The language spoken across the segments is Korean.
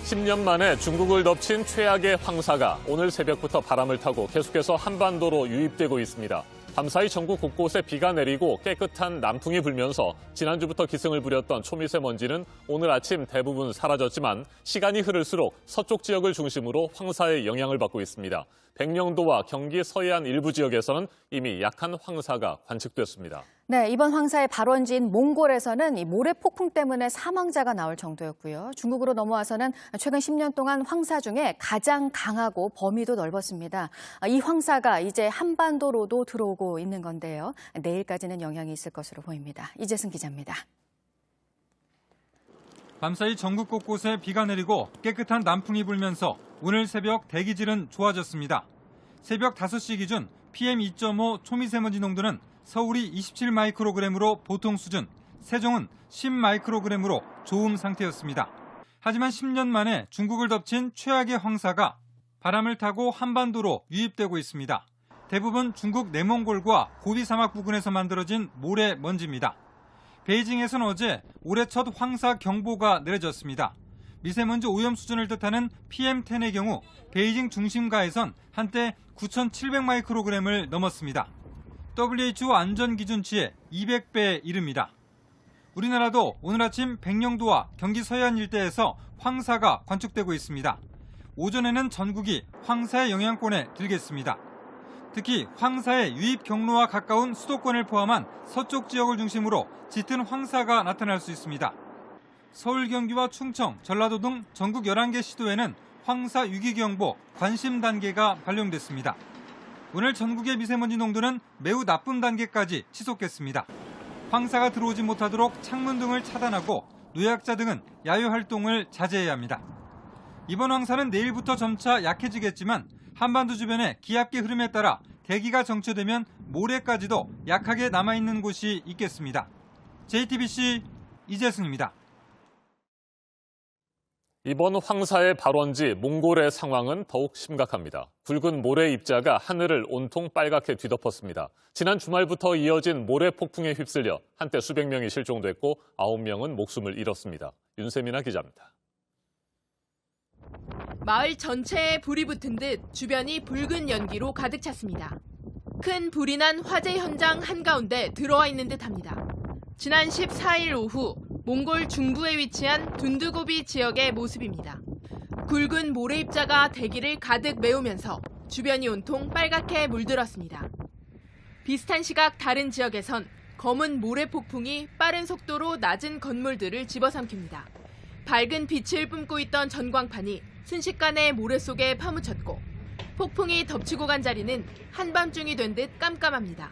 10년 만에 중국을 덮친 최악의 황사가 오늘 새벽부터 바람을 타고 계속해서 한반도로 유입되고 있습니다. 밤사이 전국 곳곳에 비가 내리고 깨끗한 남풍이 불면서 지난주부터 기승을 부렸던 초미세먼지는 오늘 아침 대부분 사라졌지만 시간이 흐를수록 서쪽 지역을 중심으로 황사의 영향을 받고 있습니다. 백령도와 경기 서해안 일부 지역에서는 이미 약한 황사가 관측됐습니다. 네, 이번 황사의 발원지인 몽골에서는 이 모래 폭풍 때문에 사망자가 나올 정도였고요. 중국으로 넘어와서는 최근 10년 동안 황사 중에 가장 강하고 범위도 넓었습니다. 이 황사가 이제 한반도로도 들어오고 있는 건데요. 내일까지는 영향이 있을 것으로 보입니다. 이재승 기자입니다. 밤사이 전국 곳곳에 비가 내리고 깨끗한 남풍이 불면서 오늘 새벽 대기질은 좋아졌습니다. 새벽 5시 기준 PM2.5 초미세먼지 농도는 서울이 27 마이크로그램으로 보통 수준, 세종은 10 마이크로그램으로 좋음 상태였습니다. 하지만 10년 만에 중국을 덮친 최악의 황사가 바람을 타고 한반도로 유입되고 있습니다. 대부분 중국 내몽골과 고비 사막 부근에서 만들어진 모래먼지입니다. 베이징에서는 어제 올해 첫 황사 경보가 내려졌습니다. 미세먼지 오염 수준을 뜻하는 PM10의 경우 베이징 중심가에선 한때 9,700 마이크로그램을 넘었습니다. WHO 안전기준치의 200배에 이릅니다. 우리나라도 오늘 아침 백령도와 경기 서해안 일대에서 황사가 관측되고 있습니다. 오전에는 전국이 황사의 영향권에 들겠습니다. 특히 황사의 유입 경로와 가까운 수도권을 포함한 서쪽 지역을 중심으로 짙은 황사가 나타날 수 있습니다. 서울, 경기와 충청, 전라도 등 전국 11개 시도에는 황사 위기경보 관심 단계가 발령됐습니다. 오늘 전국의 미세먼지 농도는 매우 나쁨 단계까지 치솟겠습니다. 황사가 들어오지 못하도록 창문 등을 차단하고 노약자 등은 야외 활동을 자제해야 합니다. 이번 황사는 내일부터 점차 약해지겠지만 한반도 주변의 기압기 흐름에 따라 대기가 정체되면 모레까지도 약하게 남아있는 곳이 있겠습니다. JTBC 이재승입니다. 이번 황사의 발원지 몽골의 상황은 더욱 심각합니다. 굵은 모래 입자가 하늘을 온통 빨갛게 뒤덮었습니다. 지난 주말부터 이어진 모래 폭풍에 휩쓸려 한때 수백 명이 실종됐고 9명은 목숨을 잃었습니다. 윤세민아 기자입니다. 마을 전체에 불이 붙은 듯 주변이 붉은 연기로 가득 찼습니다. 큰 불이 난 화재 현장 한가운데 들어와 있는 듯합니다. 지난 14일 오후 몽골 중부에 위치한 둔두고비 지역의 모습입니다. 굵은 모래 입자가 대기를 가득 메우면서 주변이 온통 빨갛게 물들었습니다. 비슷한 시각 다른 지역에선 검은 모래 폭풍이 빠른 속도로 낮은 건물들을 집어삼킵니다. 밝은 빛을 뿜고 있던 전광판이 순식간에 모래 속에 파묻혔고 폭풍이 덮치고 간 자리는 한밤중이 된 듯 깜깜합니다.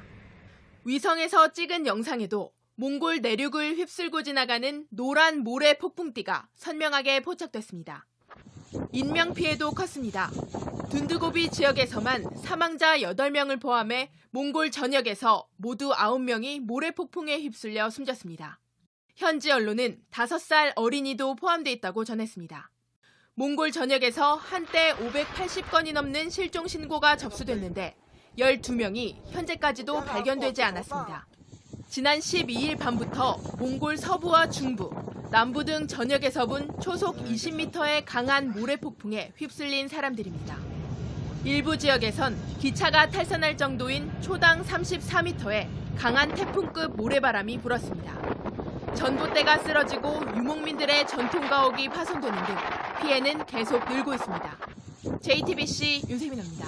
위성에서 찍은 영상에도 몽골 내륙을 휩쓸고 지나가는 노란 모래 폭풍띠가 선명하게 포착됐습니다. 인명피해도 컸습니다. 둔두고비 지역에서만 사망자 8명을 포함해 몽골 전역에서 모두 9명이 모래 폭풍에 휩쓸려 숨졌습니다. 현지 언론은 5살 어린이도 포함돼 있다고 전했습니다. 몽골 전역에서 한때 580건이 넘는 실종 신고가 접수됐는데 12명이 현재까지도 발견되지 않았습니다. 지난 12일 밤부터 몽골 서부와 중부, 남부 등 전역에서 본 초속 20m의 강한 모래폭풍에 휩쓸린 사람들입니다. 일부 지역에선 기차가 탈선할 정도인 초당 34m의 강한 태풍급 모래바람이 불었습니다. 전봇대가 쓰러지고 유목민들의 전통가옥이 파손되는 등 피해는 계속 늘고 있습니다. JTBC 윤세민입니다.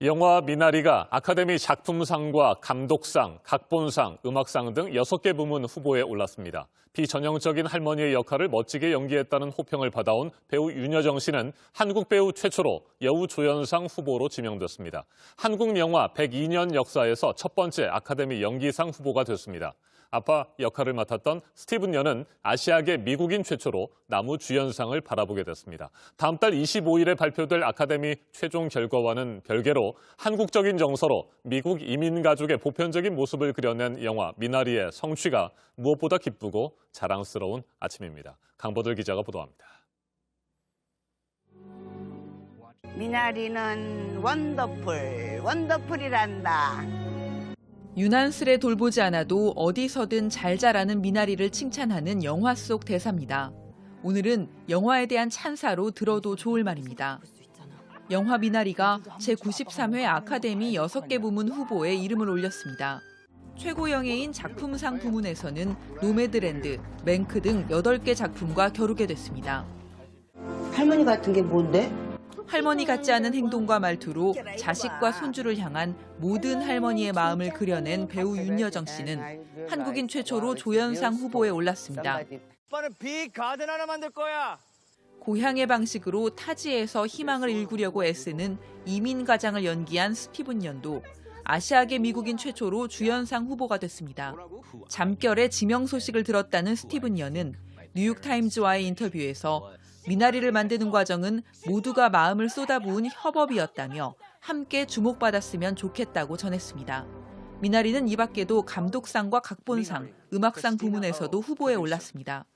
영화 미나리가 아카데미 작품상과 감독상, 각본상, 음악상 등 6개 부문 후보에 올랐습니다. 비전형적인 할머니의 역할을 멋지게 연기했다는 호평을 받아온 배우 윤여정 씨는 한국 배우 최초로 여우조연상 후보로 지명됐습니다. 한국 영화 102년 역사에서 첫 번째 아카데미 연기상 후보가 됐습니다. 아빠 역할을 맡았던 스티븐 연은 아시아계 미국인 최초로 나무주연상을 바라보게 됐습니다. 다음 달 25일에 발표될 아카데미 최종 결과와는 별개로 한국적인 정서로 미국 이민 가족의 보편적인 모습을 그려낸 영화 미나리의 성취가 무엇보다 기쁘고 자랑스러운 아침입니다. 강보들 기자가 보도합니다. 미나리는 원더풀이란다. 유난스레 돌보지 않아도 어디서든 잘 자라는 미나리를 칭찬하는 영화 속 대사입니다. 오늘은 영화에 대한 찬사로 들어도 좋을 말입니다. 영화 미나리가 제93회 아카데미 6개 부문 후보에 이름을 올렸습니다. 최고 영예인 작품상 부문에서는 노매드랜드, 맹크 등 8개 작품과 겨루게 됐습니다. 할머니 같은 게 뭔데? 할머니 같지 않은 행동과 말투로 자식과 손주를 향한 모든 할머니의 마음을 그려낸 배우 윤여정 씨는 한국인 최초로 조연상 후보에 올랐습니다. 오빠는 빅 가든 하나 만들 거야. 고향의 방식으로 타지에서 희망을 일구려고 애쓰는 이민 가장을 연기한 스티븐 연도 아시아계 미국인 최초로 주연상 후보가 됐습니다. 잠결에 지명 소식을 들었다는 스티븐 연은 뉴욕타임즈와의 인터뷰에서 미나리를 만드는 과정은 모두가 마음을 쏟아부은 협업이었다며 함께 주목받았으면 좋겠다고 전했습니다. 미나리는 이 밖에도 감독상과 각본상, 음악상 부문에서도 후보에 올랐습니다.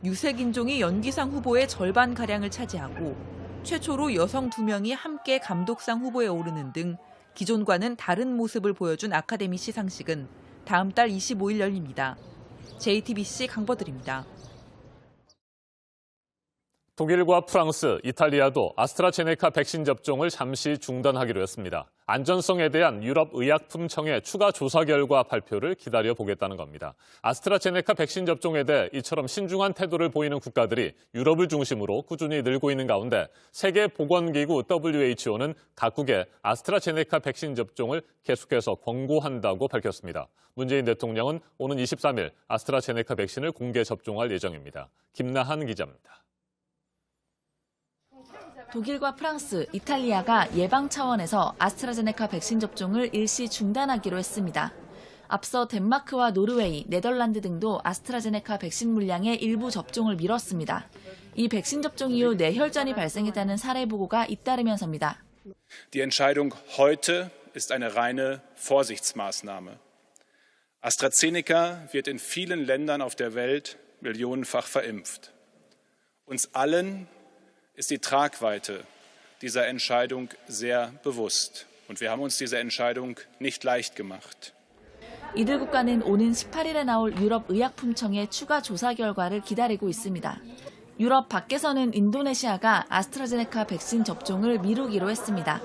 유색 인종이 연기상 후보의 절반가량을 차지하고 최초로 여성 2명이 함께 감독상 후보에 오르는 등 기존과는 다른 모습을 보여준 아카데미 시상식은 다음 달 25일 열립니다. JTBC 강버들입니다. 독일과 프랑스, 이탈리아도 아스트라제네카 백신 접종을 잠시 중단하기로 했습니다. 안전성에 대한 유럽의약품청의 추가 조사 결과 발표를 기다려보겠다는 겁니다. 아스트라제네카 백신 접종에 대해 이처럼 신중한 태도를 보이는 국가들이 유럽을 중심으로 꾸준히 늘고 있는 가운데 세계보건기구 WHO는 각국에 아스트라제네카 백신 접종을 계속해서 권고한다고 밝혔습니다. 문재인 대통령은 오는 23일 아스트라제네카 백신을 공개 접종할 예정입니다. 김나한 기자입니다. 독일과 프랑스, 이탈리아가 예방 차원에서 아스트라제네카 백신 접종을 일시 중단하기로 했습니다. 앞서 덴마크와 노르웨이, 네덜란드 등도 아스트라제네카 백신 물량의 일부 접종을 미뤘습니다. 이 백신 접종 이후 뇌혈전이 발생했다는 사례 보고가 잇따르면서입니다. Die Entscheidung heute ist eine reine Vorsichtsmaßnahme. AstraZeneca wird in vielen Ländern auf der Welt millionenfach verimpft. Uns allen ist die Tragweite dieser Entscheidung sehr bewusst. Und wir haben uns diese Entscheidung nicht leicht gemacht. 이들 국가는 오는 18일에 나올 유럽의약품청의 추가 조사 결과를 기다리고 있습니다. 유럽 밖에서는 인도네시아가 아스트라제네카 백신 접종을 미루기로 했습니다.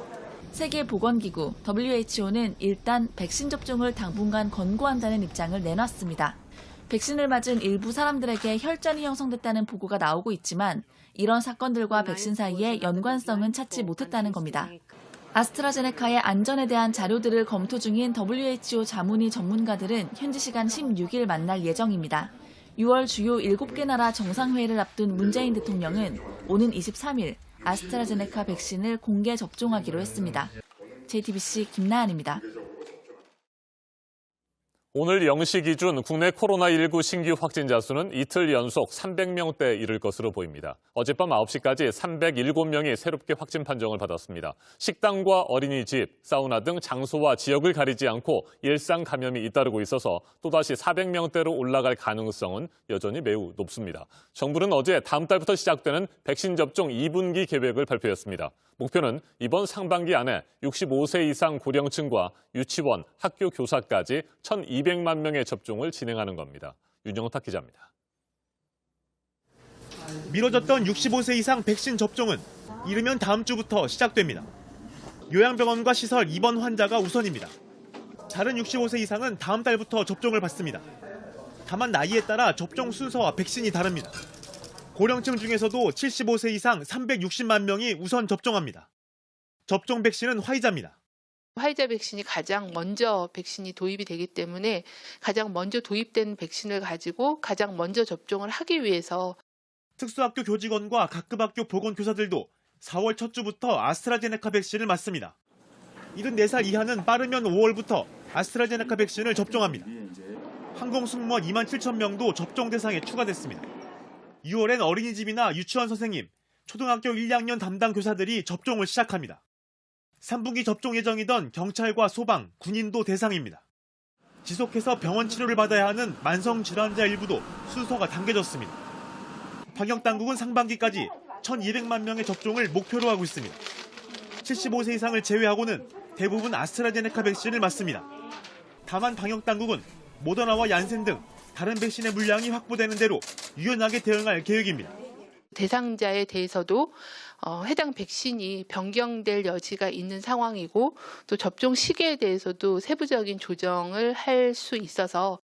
세계보건기구 WHO는 일단 백신 접종을 당분간 권고한다는 입장을 내놨습니다. 백신을 맞은 일부 사람들에게 혈전이 형성됐다는 보고가 나오고 있지만 이런 사건들과 백신 사이에 연관성은 찾지 못했다는 겁니다. 아스트라제네카의 안전에 대한 자료들을 검토 중인 WHO 자문위 전문가들은 현지 시간 16일 만날 예정입니다. 6월 주요 7개 나라 정상회의를 앞둔 문재인 대통령은 오는 23일 아스트라제네카 백신을 공개 접종하기로 했습니다. JTBC 김나한입니다. 오늘 0시 기준 국내 코로나19 신규 확진자 수는 이틀 연속 300명대에 이를 것으로 보입니다. 어젯밤 9시까지 307명이 새롭게 확진 판정을 받았습니다. 식당과 어린이집, 사우나 등 장소와 지역을 가리지 않고 일상 감염이 잇따르고 있어서 또다시 400명대로 올라갈 가능성은 여전히 매우 높습니다. 정부는 어제 다음 달부터 시작되는 백신 접종 2분기 계획을 발표했습니다. 목표는 이번 상반기 안에 65세 이상 고령층과 유치원, 학교 교사까지 1,200만 명의 접종을 진행하는 겁니다. 윤영탁 기자입니다. 미뤄졌던 65세 이상 백신 접종은 이르면 다음 주부터 시작됩니다. 요양병원과 시설 입원 환자가 우선입니다. 다른 65세 이상은 다음 달부터 접종을 받습니다. 다만 나이에 따라 접종 순서와 백신이 다릅니다. 고령층 중에서도 75세 이상 360만 명이 우선 접종합니다. 접종 백신은 화이자입니다. 화이자 백신이 가장 먼저 백신이 도입이 되기 때문에 가장 먼저 도입된 백신을 가지고 가장 먼저 접종을 하기 위해서 특수학교 교직원과 각급 학교 보건교사들도 4월 첫 주부터 아스트라제네카 백신을 맞습니다. 74살 이하는 빠르면 5월부터 아스트라제네카 백신을 접종합니다. 항공승무원 2만 7천 명도 접종 대상에 추가됐습니다. 6월엔 어린이집이나 유치원 선생님, 초등학교 1, 2학년 담당 교사들이 접종을 시작합니다. 3분기 접종 예정이던 경찰과 소방, 군인도 대상입니다. 지속해서 병원 치료를 받아야 하는 만성질환자 일부도 순서가 당겨졌습니다. 방역당국은 상반기까지 1,200만 명의 접종을 목표로 하고 있습니다. 75세 이상을 제외하고는 대부분 아스트라제네카 백신을 맞습니다. 다만 방역당국은 모더나와 얀센 등 다른 백신의 물량이 확보되는 대로 유연하게 대응할 계획입니다. 대상자에 대해서도 해당 백신이 변경될 여지가 있는 상황이고 또 접종 시기에 대해서도 세부적인 조정을 할 수 있어서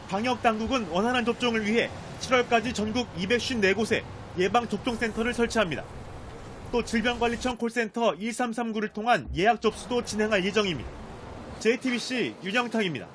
방역 당국은 원활한 접종을 위해 7월까지 전국 254곳에 예방접종센터를 설치합니다. 또 질병관리청 콜센터 1339를 통한 예약 접수도 진행할 예정입니다. JTBC 윤영탁입니다.